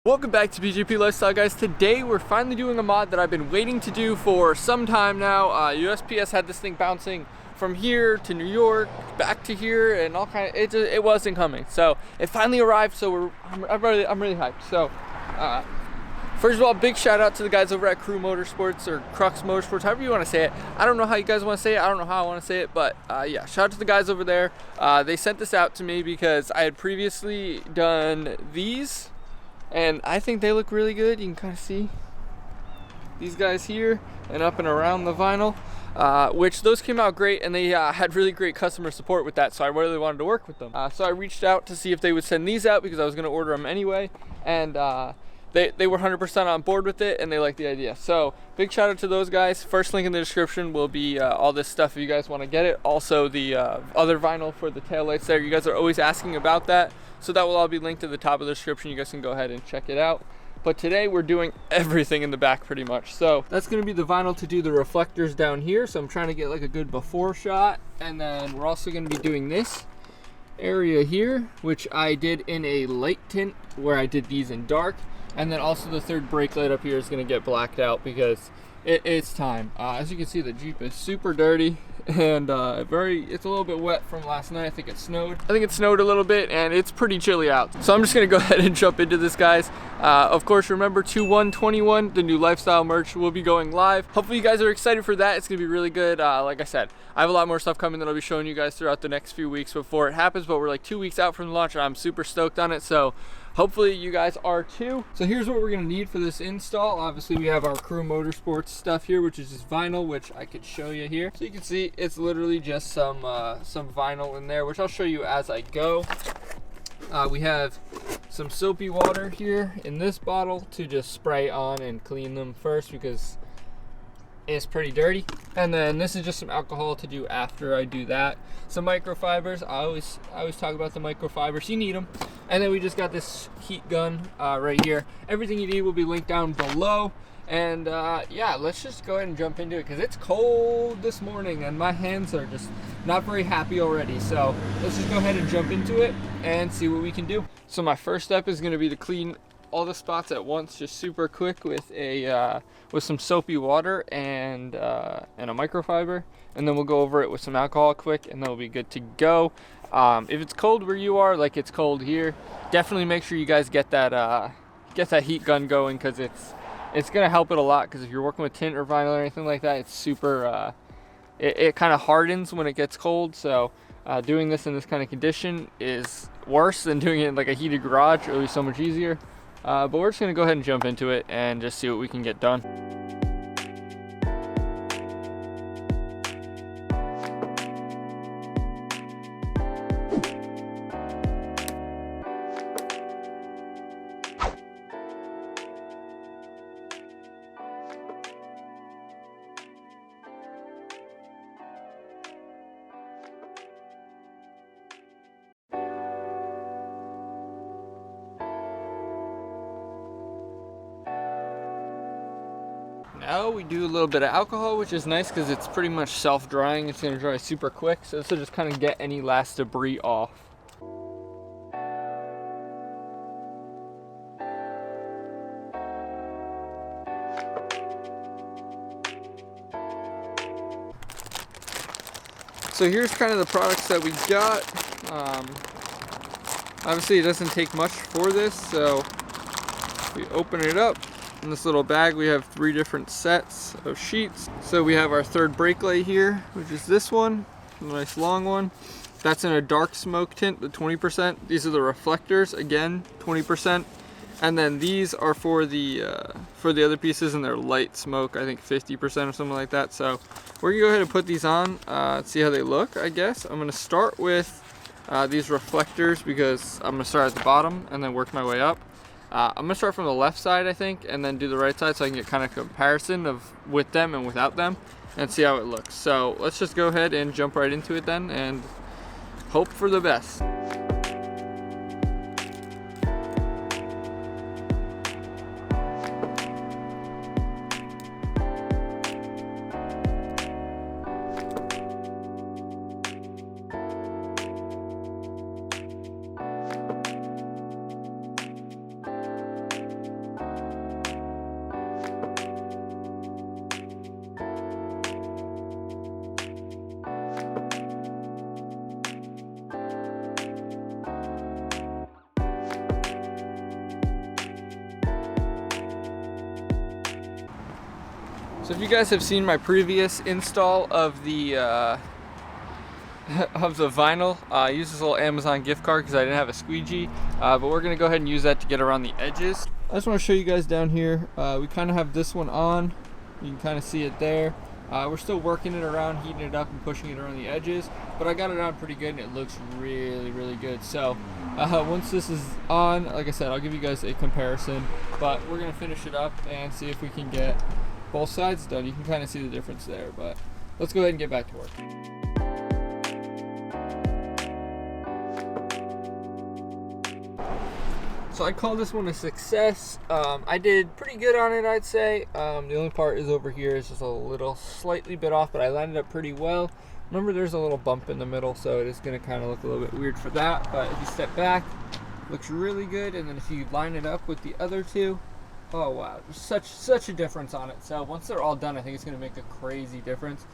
Welcome back to BGP Lifestyle, guys. Today we're finally doing a mod that I've been waiting to do for some time now. USPS had this thing bouncing from here to New York, back to here, and all kind of, it wasn't coming. So it finally arrived, so I'm really hyped. So first of all, big shout out to the guys over at Crux Motorsports, or Crux Motorsports, however you want to say it. I don't know how you guys want to say it. I don't know how I want to say it, but yeah, shout out to the guys over there. They sent this out to me because I had previously done these, and I think they look really good. You can kind of see these guys here and up and around the vinyl, which those came out great, and they had really great customer support with that, so I really wanted to work with them. So I reached out to see if they would send these out because I was going to order them anyway, and they were 100% on board with it, and they liked the idea. So big shout out to those guys. First link in the description will be all this stuff if you guys want to get it. Also the other vinyl for the taillights there. You guys are always asking about that. So that will all be linked to the top of the description. You guys can go ahead and check it out. But today we're doing everything in the back pretty much. So that's going to be the vinyl to do the reflectors down here. So I'm trying to get like a good before shot. And then we're also going to be doing this area here, which I did in a light tint where I did these in dark. And then also the third brake light up here is going to get blacked out because it's time. As you can see, the Jeep is super dirty and it's a little bit wet from last night. I think it snowed a little bit, and it's pretty chilly out. So I'm just going to go ahead and jump into this, guys. Of course, remember 2/1/21, the new lifestyle merch will be going live. Hopefully you guys are excited for that. It's going to be really good. Like I said, I have a lot more stuff coming that I'll be showing you guys throughout the next few weeks before it happens, but we're like 2 weeks out from the launch, and I'm super stoked on it. So hopefully you guys are too. So here's what we're gonna need for this install. Obviously we have our Crux Motorsports stuff here, which is just vinyl, which I could show you here. So you can see it's literally just some vinyl in there, which I'll show you as I go. We have some soapy water here in this bottle to just spray on and clean them first because it's pretty dirty. And then this is just some alcohol to do after I do that. Some microfibers. I always talk about the microfibers. You need them. And then we just got this heat gun right here. Everything you need will be linked down below. And yeah, let's just go ahead and jump into it because it's cold this morning and my hands are just not very happy already. So let's just go ahead and jump into it and see what we can do. So my first step is going to be to clean all the spots at once, just super quick with some soapy water and a microfiber, and then we'll go over it with some alcohol quick, and then we'll be good to go. If it's cold where you are, like it's cold here, definitely make sure you guys get that heat gun going because it's gonna help it a lot. Because if you're working with tint or vinyl or anything like that, it's super it kind of hardens when it gets cold. So doing this in this kind of condition is worse than doing it in like a heated garage. It'll be so much easier. But we're just gonna go ahead and jump into it and just see what we can get done. Now we do a little bit of alcohol, which is nice because it's pretty much self-drying. It's going to dry super quick, so this will just kind of get any last debris off. So here's kind of the products that we got. Obviously it doesn't take much for this, so we open it up. In this little bag we have 3 different sets of sheets. So we have our third brake light here, which is this one, a nice long one. That's in a dark smoke tint, the 20%. These are the reflectors, again 20%. And then these are for the other pieces, and they're light smoke, I think 50% or something like that. So we're gonna go ahead and put these on, see how they look. I guess I'm gonna start with these reflectors because I'm gonna start at the bottom and then work my way up. I'm gonna start from the left side, I think, and then do the right side so I can get kind of comparison of with them and without them and see how it looks. So let's just go ahead and jump right into it then and hope for the best. So if you guys have seen my previous install of the vinyl, I used this little Amazon gift card because I didn't have a squeegee, but we're gonna go ahead and use that to get around the edges. I just want to show you guys down here, we kind of have this one on. You can kind of see it there. We're still working it around, heating it up and pushing it around the edges, but I got it on pretty good and it looks really, really good. So once this is on, like I said, I'll give you guys a comparison, but we're gonna finish it up and see if we can get both sides done. You can kind of see the difference there, but let's go ahead and get back to work. So I'd call this one a success. I did pretty good on it, I'd say. The only part is over here is just a little slightly bit off, but I lined it up pretty well. Remember, there's a little bump in the middle, so it is going to kind of look a little bit weird for that. But if you step back, it looks really good. And then if you line it up with the other two, oh wow, there's such a difference on it. So once they're all done, I think it's going to make a crazy difference.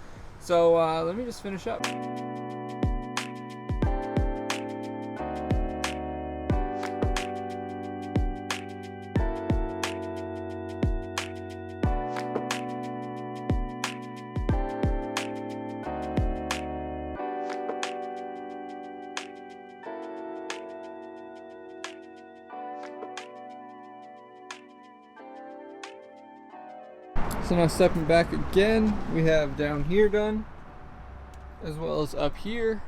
So let me just finish up. So now stepping back again, we have down here done, as well as up here.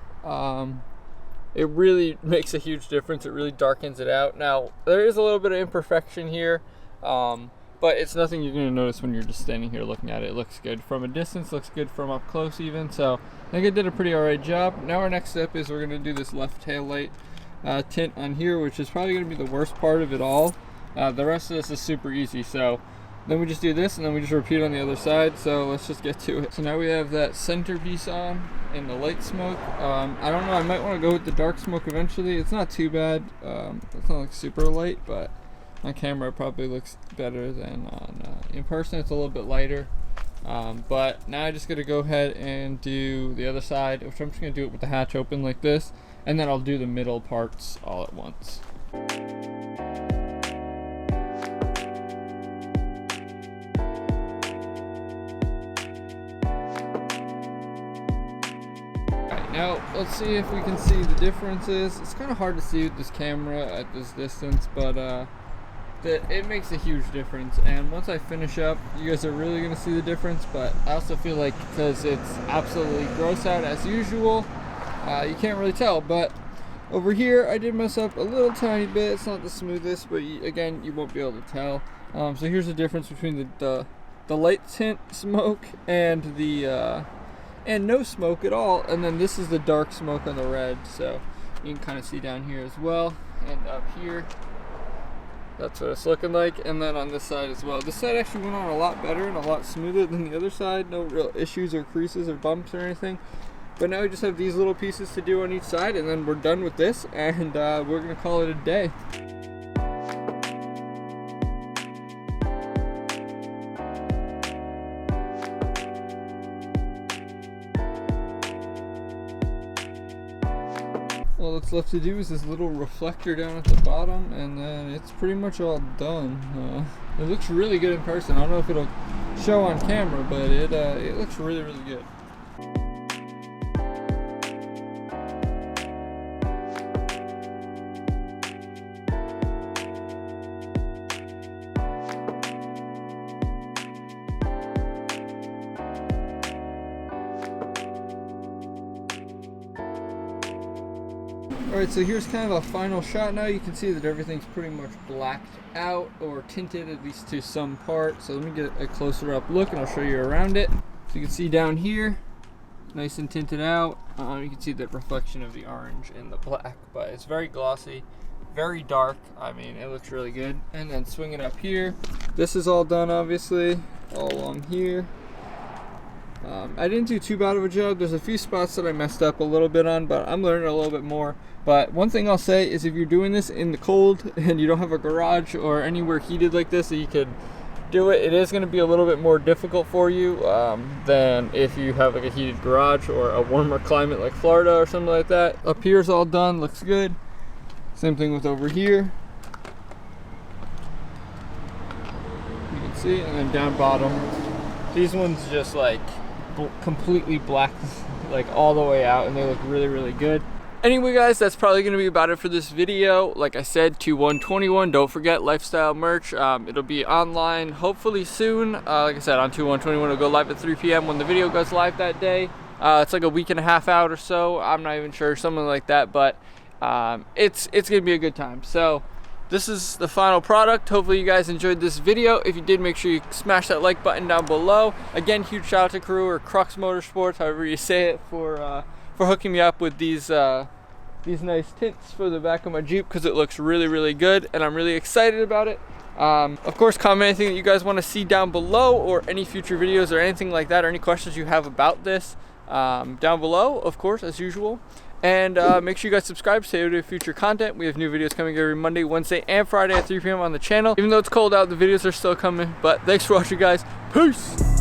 It really makes a huge difference. It really darkens it out. Now, there is a little bit of imperfection here, but it's nothing you're gonna notice when you're just standing here looking at it. It looks good from a distance, looks good from up close even. So I think I did a pretty alright job. Now our next step is we're gonna do this left tail light tint on here, which is probably gonna be the worst part of it all. The rest of this is super easy. So then we just do this and then we just repeat on the other side. So let's just get to it. So now we have that centerpiece on and the light smoke. I don't know, I might want to go with the dark smoke eventually. It's not too bad. It's not like super light, but on camera it probably looks better than on in person. It's a little bit lighter. But now I just gotta go ahead and do the other side, which I'm just gonna do it with the hatch open like this, and then I'll do the middle parts all at once. Now, let's see if we can see the differences. It's kind of hard to see with this camera at this distance, but it makes a huge difference. And once I finish up, you guys are really going to see the difference, but I also feel like because it's absolutely gross out as usual, you can't really tell. But over here, I did mess up a little tiny bit. It's not the smoothest, but again, you won't be able to tell. So here's the difference between the light tint smoke and the and no smoke at all, and then this is the dark smoke on the red, so you can kind of see down here as well, and up here that's what it's looking like. And then on this side as well, this side actually went on a lot better and a lot smoother than the other side. No real issues or creases or bumps or anything, but now we just have these little pieces to do on each side, and then we're done with this, and we're gonna call it a day. All that's left to do is this little reflector down at the bottom, and then it's pretty much all done. It looks really good in person. I don't know if it'll show on camera, but it looks really, really good. Alright, so here's kind of a final shot now. You can see that everything's pretty much blacked out or tinted, at least to some part. So let me get a closer up look and I'll show you around it. So you can see down here, nice and tinted out. You can see the reflection of the orange and the black, but it's very glossy, very dark. I mean, it looks really good. And then swing it up here. This is all done, obviously, all along here. I didn't do too bad of a job. There's a few spots that I messed up a little bit on, but I'm learning a little bit more. But one thing I'll say is if you're doing this in the cold and you don't have a garage or anywhere heated like this that you could do it, it is going to be a little bit more difficult for you than if you have like a heated garage or a warmer climate like Florida or something like that. Up here's all done, looks good. Same thing with over here. You can see, and then down bottom, These ones just like completely black, like all the way out, and they look really, really good. Anyway guys, that's probably going to be about it for this video. Like I said, 2121, don't forget lifestyle merch. It'll be online hopefully soon. Like I said, on 2121 it'll go live at 3 p.m. when the video goes live that day. It's like a week and a half out or so, I'm not even sure, something like that, but it's gonna be a good time. So this is the final product. Hopefully you guys enjoyed this video. If you did, make sure you smash that like button down below. Again, huge shout out to Crew, or Crux Motorsports, however you say it, for hooking me up with these nice tints for the back of my Jeep, because it looks really, really good and I'm really excited about it. Of course, comment anything that you guys want to see down below, or any future videos or anything like that, or any questions you have about this down below, of course, as usual. And make sure you guys subscribe, stay tuned to future content. We have new videos coming every Monday, Wednesday, and Friday at 3 p.m. on the channel. Even though it's cold out, the videos are still coming. But thanks for watching, guys. Peace!